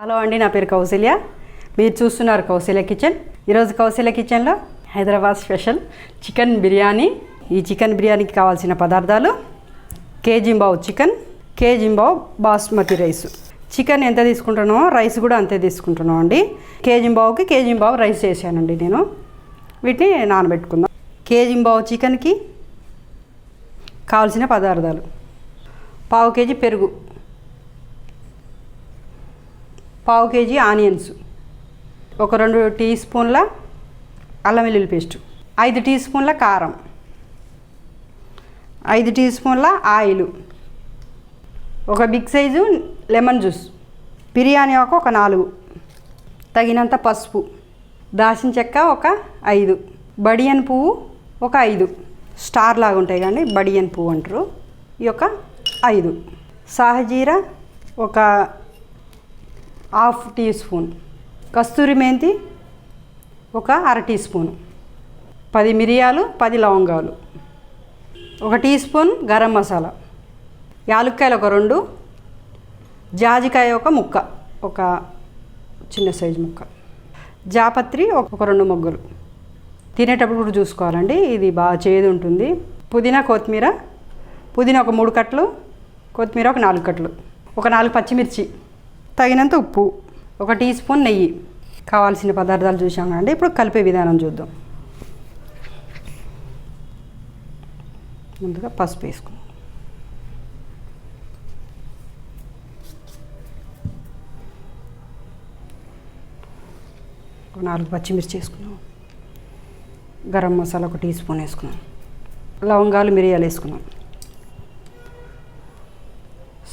Hello అండి, నా పేరు కౌసల్య. మీరు చూస్తున్నారు కౌసల్య కిచెన్. ఈరోజు కౌసల్య కిచెన్లో హైదరాబాద్ స్పెషల్ చికెన్ బిర్యానీ. ఈ చికెన్ బిర్యానీకి కావాల్సిన పదార్థాలు: కేజీంబావు చికెన్, కేజీంబావు బాస్మతి రైస్. చికెన్ ఎంత తీసుకుంటున్నామో రైస్ కూడా అంతే తీసుకుంటున్నాం అండి. కేజీంబావుకి కేజీంబావు రైస్ చేశానండి నేను. వీటిని నానబెట్టుకుందాం. కేజీంబావు చికెన్కి కావాల్సిన పదార్థాలు: పావు కేజీ పెరుగు, పావు కేజీ ఆనియన్స్, ఒక 2 టీ స్పూన్ల అల్లం వెల్లుల్లి పేస్టు, 5 టీ స్పూన్ల కారం, 5 టీ స్పూన్ల ఆయిల్, ఒక big size lemon juice, biryani ఆకు ఒక 4, తగినంత పసుపు, దాల్చిన చెక్క ఒక 5, బడియన్ పువ్వు ఒక 5, స్టార్ లాగా ఉంటాయి కానీ బడియన్ పువ్వు అంటారు, ఈ యొక్క 5, సాహజీరా ఒక ½ టీ స్పూన్, కస్తూరి మెంతి ఒక అర టీ స్పూను, 10 మిరియాలు, 10 లవంగాలు, ఒక టీ స్పూన్ గరం మసాలా, యాలుక్కాయలు ఒక 2, జాజికాయ ఒక ముక్క, ఒక చిన్న సైజు ముక్క, జాపత్రి ఒక 2 మొగ్గలు. తినేటప్పుడు కూడా చూసుకోవాలండి, ఇది బాగా చేదు ఉంటుంది. పుదీనా కొత్తిమీర, పుదీనా ఒక 3 కట్టలు, కొత్తిమీర ఒక 4 కట్టలు, ఒక 4 పచ్చిమిర్చి, తగినంత ఉప్పు, ఒక టీ స్పూన్ నెయ్యి. కావాల్సిన పదార్థాలు చూసాం కదండి. ఇప్పుడు కలిపే విధానం చూద్దాం. ముందుగా పసుపు వేసుకుందాం. ఒక 4 పచ్చిమిర్చి వేసుకున్నాం. గరం మసాలా ఒక టీ స్పూన్ వేసుకున్నాం. లవంగాలు, మిరియాలు వేసుకున్నాం.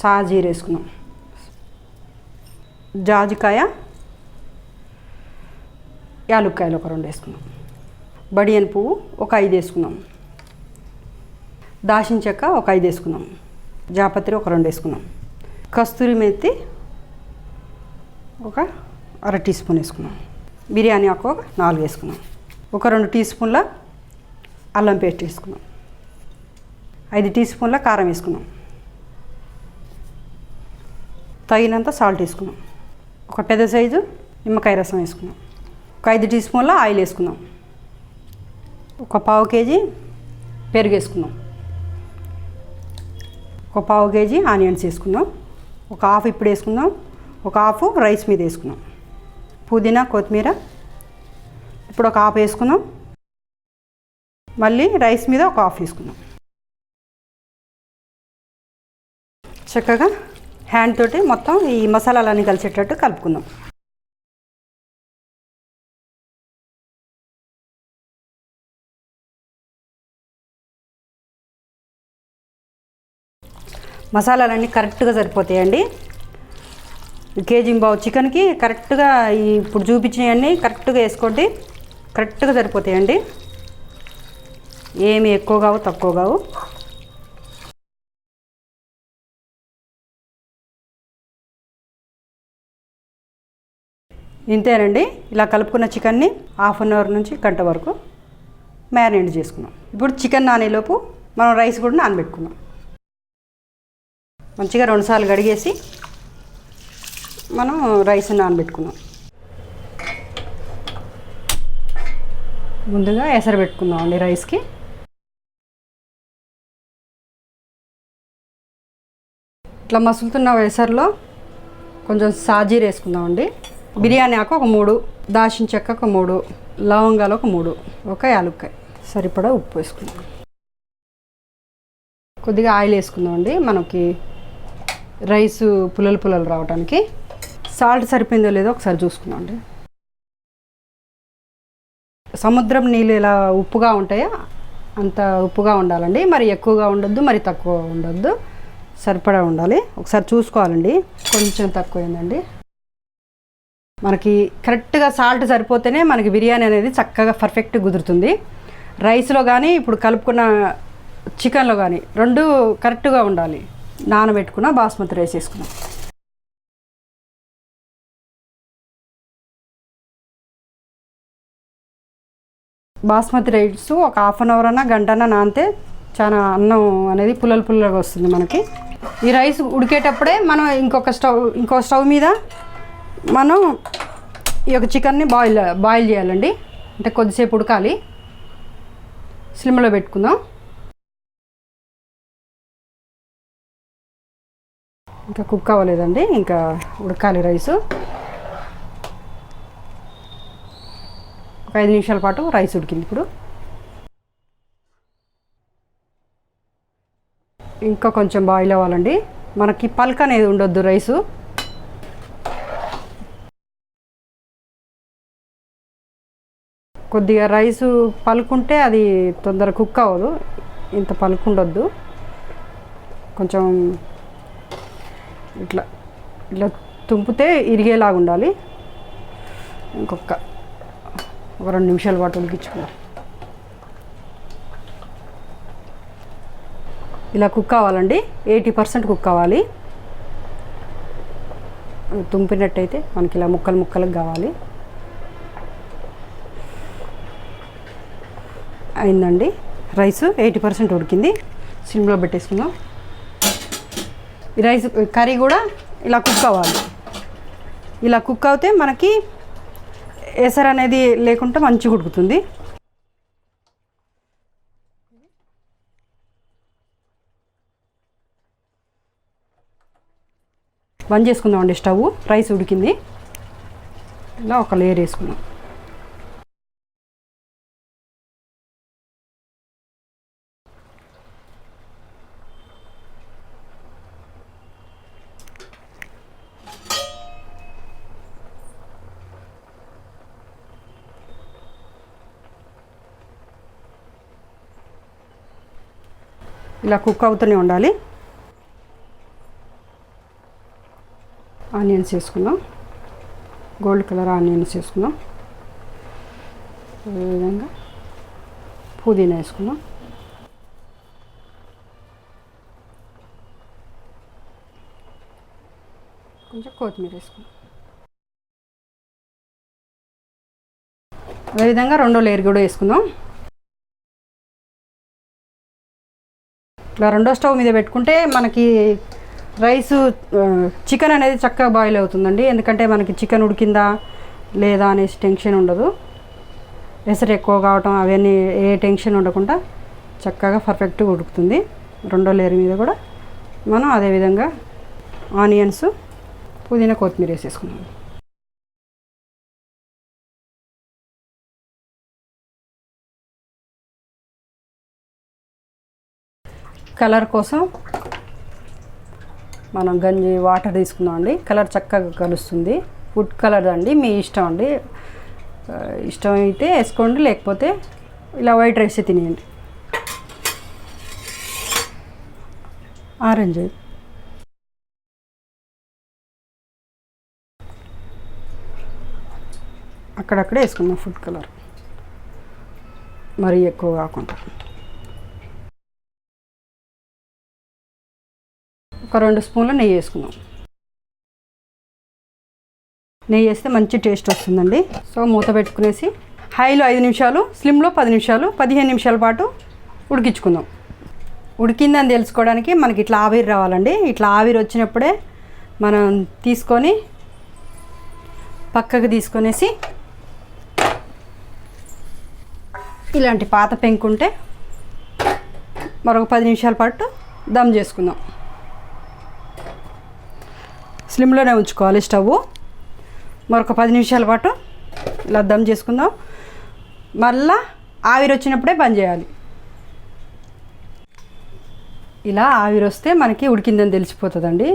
సాజీర వేసుకున్నాం. జాజికాయ, యాలుక్కాయలు ఒక 2 వేసుకున్నాం. బడియన్ పువ్వు ఒక 5 వేసుకున్నాం. దాల్చిన చెక్క ఒక 5 వేసుకున్నాం. జాపత్రి ఒక 2 వేసుకున్నాం. కస్తూరి మెంతి ఒక అర టీ స్పూన్ వేసుకున్నాం. బిర్యానీ ఆకు ఒక 4 వేసుకున్నాం. ఒక 2 టీ స్పూన్ల అల్లం పేస్ట్ వేసుకున్నాం. 5 టీ స్పూన్ల కారం వేసుకున్నాం. తగినంత సాల్ట్ వేసుకున్నాం. ఒక పెద్ద సైజు నిమ్మకాయ రసం వేసుకున్నాం. ఒక 5 టీ స్పూన్ల ఆయిల్ వేసుకున్నాం. ఒక పావు కేజీ పెరుగు వేసుకున్నాం. ఒక పావు కేజీ ఆనియన్స్ వేసుకున్నాం. ఒక హాఫ్ ఇప్పుడు వేసుకున్నాం. ఒక హాఫ్ రైస్ మీద వేసుకున్నాం. పుదీనా, కొత్తిమీర ఇప్పుడు ఒక హాఫ్ వేసుకున్నాం. మళ్ళీ రైస్ మీద ఒక హాఫ్ వేసుకున్నాం. చక్కగా హ్యాండ్ తోటి మొత్తం ఈ మసాలాలన్నీ కలిసేటట్టు కలుపుకుందాం. మసాలాలన్నీ కరెక్ట్గా సరిపోతాయండి. కేజీంబావు చికెన్కి కరెక్ట్గా ఇప్పుడు చూపించినవన్నీ కరెక్ట్గా వేసుకోండి. కరెక్ట్గా సరిపోతాయండి. ఏమి ఎక్కువ కావు, తక్కువ కావు. ఇంతేనండి. ఇలా కలుపుకున్న చికెన్ని ½ అన్ అవర్ నుంచి గంట వరకు మ్యారినేట్ చేసుకున్నాం. ఇప్పుడు చికెన్ నానేలోపు మనం రైస్ కూడా నానబెట్టుకున్నాం. మంచిగా 2 సార్లు కడిగేసి మనం రైస్ నానబెట్టుకున్నాం. ముందుగా ఎసరు పెట్టుకుందాం అండి రైస్కి. ఇట్లా మసులుతున్న ఎసరులో కొంచెం సాజీర వేసుకుందామండి. బిర్యానీ ఆకు ఒక 3, దాల్చిన చెక్క ఒక 3, లవంగాలు ఒక 3, ఒక యాలుక్కాయ, సరిపడా ఉప్పు వేసుకుందాం. కొద్దిగా ఆయిల్ వేసుకుందామండి మనకి రైస్ పుల్లలు రావడానికి. సాల్ట్ సరిపోయిందో లేదో ఒకసారి చూసుకుందామండి. సముద్రం నీళ్ళు ఎలా ఉప్పుగా ఉంటాయో అంత ఉప్పుగా ఉండాలండి. మరి ఎక్కువగా ఉండొద్దు, మరి తక్కువ ఉండొద్దు, సరిపడా ఉండాలి. ఒకసారి చూసుకోవాలండి. కొంచెం తక్కువైందండి. మనకి కరెక్ట్గా సాల్ట్ సరిపోతేనే మనకి బిర్యానీ అనేది చక్కగా పర్ఫెక్ట్గా కుదురుతుంది. రైస్లో కానీ ఇప్పుడు కలుపుకున్న చికెన్లో కానీ 2 కరెక్ట్గా ఉండాలి. నానబెట్టుకున్న బాస్మతి రైస్ వేసుకున్నాం. బాస్మతి రైస్ ఒక ½ అన్ అవర్ అన్నా గంటన్నా నానితే చాలా అన్నం అనేది పుల్లలుగా వస్తుంది మనకి. ఈ రైస్ ఉడికేటప్పుడే మనం ఇంకో స్టవ్ మీద మనం ఈ యొక్క చికెన్ని బాయిల్ చేయాలండి. అంటే కొద్దిసేపు ఉడకాలి. స్లిమ్లో పెట్టుకుందాం. ఇంకా కుక్ అవ్వలేదండి, ఇంకా ఉడకాలి రైసు. ఒక 5 నిమిషాల పాటు రైస్ ఉడికింది. ఇప్పుడు ఇంకా కొంచెం బాయిల్ అవ్వాలండి. మనకి పల్క్ అనేది ఉండొద్దు రైసు. కొద్దిగా రైసు పలుకుంటే అది తొందరగా కుక్ అవ్వదు. ఇంత పలుకు ఉండొద్దు. కొంచెం ఇట్లా ఇట్లా తుంపితే ఇరిగేలాగా ఉండాలి. ఒక 2 నిమిషాల పాటు ఉడికించుకుందాం. ఇలా కుక్ కావాలండి. 80% కుక్ కావాలి. తుంపినట్టయితే మనకి ఇలా ముక్కలకు కావాలి. అయిందండి. రైస్ 80% ఉడికింది. సిమ్లో పెట్టేసుకుందాం. ఈ రైస్ కర్రీ కూడా ఇలా కుక్ అవ్వాలి. ఇలా కుక్ అవుతే మనకి ఎసరు అనేది లేకుండా మంచిగా ఉడుకుతుంది. బంద్ చేసుకుందామండి స్టవ్. రైస్ ఉడికింది. ఇలా ఒక లేయర్ వేసుకుందాం. ఇలా కుక్ అవుతూనే ఉండాలి. ఆనియన్స్ వేసుకుందాం. గోల్డ్ కలర్ ఆనియన్స్ వేసుకుందాం. అదేవిధంగా పుదీనా వేసుకుందాం. కొంచెం కొత్తిమీర వేసుకుందాం. అదేవిధంగా రెండో లేయర్ కూడా వేసుకుందాం. ఇట్లా రెండో స్టవ్ మీద పెట్టుకుంటే మనకి రైసు చికెన్ అనేది చక్కగా బాయిల్ అవుతుందండి. ఎందుకంటే మనకి చికెన్ ఉడికిందా లేదా అనేసి టెన్షన్ ఉండదు. ఎసరు ఎక్కువ కావటం అవన్నీ ఏ టెన్షన్ ఉండకుండా చక్కగా పర్ఫెక్ట్గా ఉడుకుతుంది. రెండో లేయర్ మీద కూడా మనం అదేవిధంగా ఆనియన్స్, పుదీనా, కొత్తిమీర వేసేసుకున్నాం. కలర్ కోసం మనం గంజి వాటర్ తీసుకుందాం అండి. కలర్ చక్కగా కలుస్తుంది. ఫుడ్ కలర్ అండి, మీ ఇష్టం అండి. ఇష్టం అయితే వేసుకోండి, లేకపోతే ఇలా వైట్ రైస్ తినేయండి. ఆరెంజ్ అక్కడక్కడే వేసుకుందాం. ఫుడ్ కలర్ మరీ ఎక్కువ కాకుండా ఒక 2 స్పూన్లు నెయ్యి వేసుకుందాం. నెయ్యి వేస్తే మంచి టేస్ట్ వస్తుందండి. సో మూత పెట్టుకునేసి హైలో 5 నిమిషాలు, స్లిమ్లో 10 నిమిషాలు, 15 నిమిషాల పాటు ఉడికించుకుందాం. ఉడికిందని తెలుసుకోవడానికి మనకి ఇట్లా ఆవిరి రావాలండి. ఇట్లా ఆవిరి వచ్చినప్పుడే మనం తీసుకొని పక్కకు తీసుకొనేసి ఇలాంటి పాత పెంకుంటే మరొక 10 నిమిషాల పాటు దమ్ చేసుకుందాం. స్లిమ్లోనే ఉంచుకోవాలి స్టవ్. మరొక 10 నిమిషాల పాటు ఇలా దమ్ చేసుకుందాం. మళ్ళా ఆవిరి వచ్చినప్పుడే బంద్ చేయాలి. ఇలా ఆవిరి వస్తే మనకి ఉడికిందని తెలిసిపోతుందండి.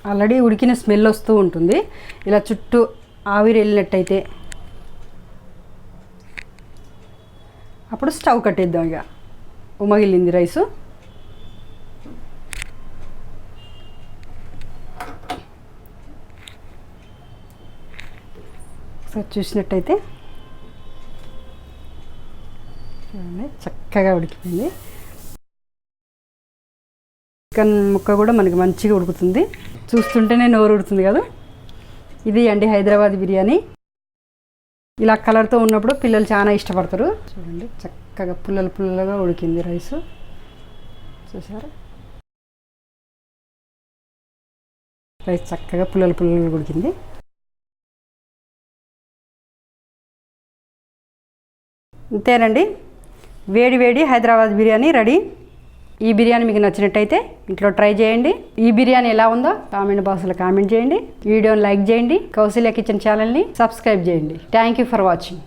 ఆల్రెడీ ఉడికిన స్మెల్ వస్తూ ఉంటుంది. ఇలా చుట్టూ ఆవిరి వెళ్ళినట్టయితే అప్పుడు స్టవ్ కట్టేద్దాం. ఇక ఉమ్మగిలింది రైసు. ఒకసారి చూసినట్టయితే చూడండి, చక్కగా ఉడికిపోయింది. చికెన్ ముక్క కూడా మనకి మంచిగా ఉడుకుతుంది. చూస్తుంటేనే నోరు ఉడుతుంది కదా. ఇది అండి హైదరాబాద్ బిర్యానీ. ఇలా కలర్తో ఉన్నప్పుడు పిల్లలు చాలా ఇష్టపడతారు. చూడండి, చక్కగా పుల్లలుగా ఉడికింది రైసు. చూసారా, రైస్ చక్కగా పుల్లలుగా ఉడికింది. అంతేనండి, వేడి వేడి హైదరాబాద్ బిర్యానీ రెడీ. ఈ బిర్యానీ మీకు నచ్చినట్టయితే ఇంట్లో ట్రై చేయండి. ఈ బిర్యానీ ఎలా ఉందో కామెంట్ బాక్స్లో కామెంట్ చేయండి. వీడియోని లైక్ చేయండి. కౌసల్య కిచెన్ ఛానల్ని సబ్స్క్రైబ్ చేయండి. Thank you for watching.